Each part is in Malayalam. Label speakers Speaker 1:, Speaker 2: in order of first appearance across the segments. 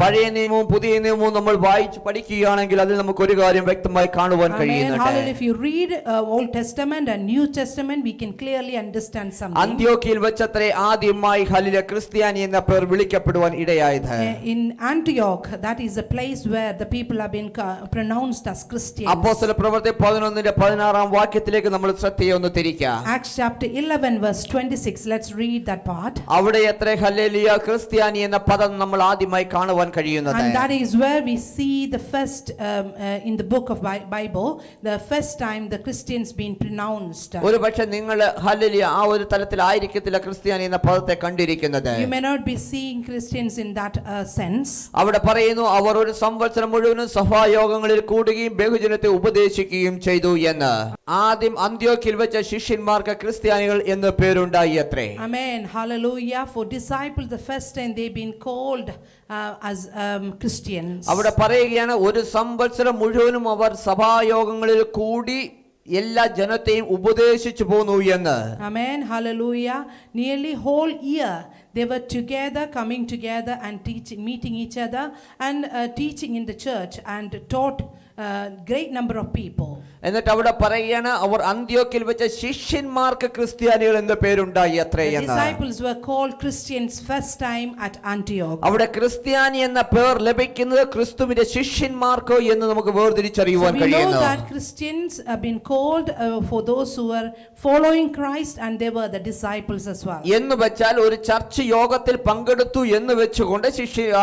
Speaker 1: പഴയ നിയമവും പുതിയ നിയമവും നമ്മൾ വായിച്ച് പഠിക്കുകയാണെങ്കിൽ അതിൽ നമുക്ക് ഒരു കാര്യം വ്യക്തമായി കാണുവാൻ കഴിയുന്നുണ്ട്.
Speaker 2: If you read Old Testament and New Testament, we can clearly understand something.
Speaker 1: അന്ത്യോക്യയിൽ വെച്ചത്രേ ആദ്യമായി ഹല്ലേലൂയ ക്രിസ്ത്യാനി എന്ന പേർ വിളിക്കപ്പെടുവാൻ ഇടയായത്.
Speaker 2: In Antioch, that is a place where the people have been pronounced as Christians.
Speaker 1: അപ്പോസ്തല പ്രവൃത്തി 11:16 വാക്യത്തിലേക്ക് നമ്മൾ ശ്രദ്ധയെ ഒന്ന് തിരിക്കാം.
Speaker 2: Acts chapter 11 verse 26. Let's read that part.
Speaker 1: അവിടെ എത്രേ ഹല്ലേലൂയ ക്രിസ്ത്യാനി എന്ന പദം നമ്മൾ ആദ്യമായി കാണുവാൻ കഴിയുന്നത്.
Speaker 2: And that is where we see the first in the book of Bible, the first time the Christians being pronounced.
Speaker 1: ഒരുപക്ഷേ നിങ്ങൾ ഹല്ലേലൂയ ആ ഒരു തലത്തിൽ ആയിരിക്കത്തില്ല ക്രിസ്ത്യാനി എന്ന പദത്തെ കണ്ടിരിക്കുന്നത്.
Speaker 2: You may not be seeing Christians in that sense.
Speaker 1: അവിടെ പറയുന്നു അവർ ഒരു സംവത്സരം മുഴുവനും സഭായോഗങ്ങളിൽ കൂടുകയും ബഹുജനത്തെ ഉപദേശിക്കുകയും ചെയ്തു എന്ന്. ആദ്യം അന്ത്യോക്യയിൽ വെച്ച ശിഷ്യന്മാർക്ക് ക്രിസ്ത്യാനികൾ എന്ന് പേരുണ്ടായി അത്രേ.
Speaker 2: Amen. Hallelujah. For disciples, the first time they've been called as Christians.
Speaker 1: അവിടെ പറയുകയാണ് ഒരു സംവത്സരം മുഴുവനും അവർ സഭായോഗങ്ങളിൽ കൂടി എല്ലാ ജനത്തെയും ഉപദേശിച്ചു പോന്നു എന്ന്.
Speaker 2: Amen. Hallelujah. Nearly whole year they were together, coming together and teaching, meeting each other and teaching in the church and taught great number of people.
Speaker 1: എന്നിട്ട് അവിടെ പറയുകയാണ് അവർ അന്ത്യോക്യയിൽ വെച്ച ശിഷ്യന്മാർക്ക് ക്രിസ്ത്യാനികൾ എന്ന പേരുണ്ടായി അത്രേ എന്ന്.
Speaker 2: The disciples were called Christians first time at Antioch.
Speaker 1: അവിടെ ക്രിസ്ത്യാനി എന്ന പേർ ലഭിക്കുന്നത് ക്രിസ്തുവിന്റെ ശിഷ്യന്മാർക്ക് എന്ന് നമുക്ക് വേർതിരിച്ചറിയുവാൻ കഴിയുന്നു.
Speaker 2: We know that Christians have been called for those who were following Christ and they were the disciples as well.
Speaker 1: എന്ന് വെച്ചാൽ ഒരു ചർച്ച് യോഗത്തിൽ പങ്കെടുത്തു എന്ന് വെച്ചുകൊണ്ട്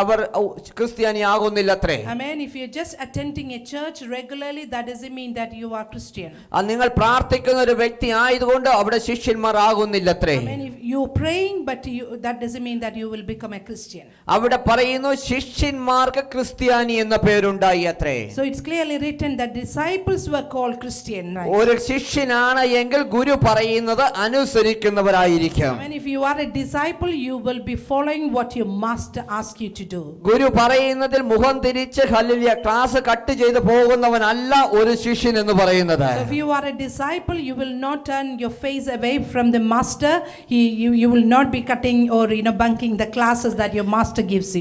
Speaker 1: അവർ ക്രിസ്ത്യാനി ആകുന്നില്ല അത്രേ.
Speaker 2: Amen. If you're just attending a church regularly, that doesn't mean that you are Christian.
Speaker 1: നിങ്ങൾ പ്രാർത്ഥിക്കുന്ന ഒരു വ്യക്തി ആയതുകൊണ്ട് അവിടെ ശിഷ്യന്മാർ ആകുന്നില്ല അത്രേ.
Speaker 2: Amen. If you're praying but that doesn't mean that you will become a Christian.
Speaker 1: അവിടെ പറയുന്നു ശിഷ്യന്മാർക്ക് ക്രിസ്ത്യാനി എന്ന പേരുണ്ടായി അത്രേ.
Speaker 2: So it's clearly written that disciples were called Christian, right?
Speaker 1: ഒരു ശിഷ്യനാണ് എങ്കിൽ ഗുരു പറയുന്നത് അനുസരിക്കുന്നവരായിരിക്കും.
Speaker 2: Amen. If you are a disciple, you will be following what your master asks you to do.
Speaker 1: ഗുരു പറയുന്നതിൽ മുഖം തിരിച്ച് ഹല്ലേലൂയ ക്ലാസ് കട്ട് ചെയ്ത് പോകുന്നവനല്ല ഒരു ശിഷ്യൻ എന്ന് പറയുന്നത്.
Speaker 2: So if you are a disciple, you will not turn your face away from the master. You will not be cutting or bunking the classes that your master gives you.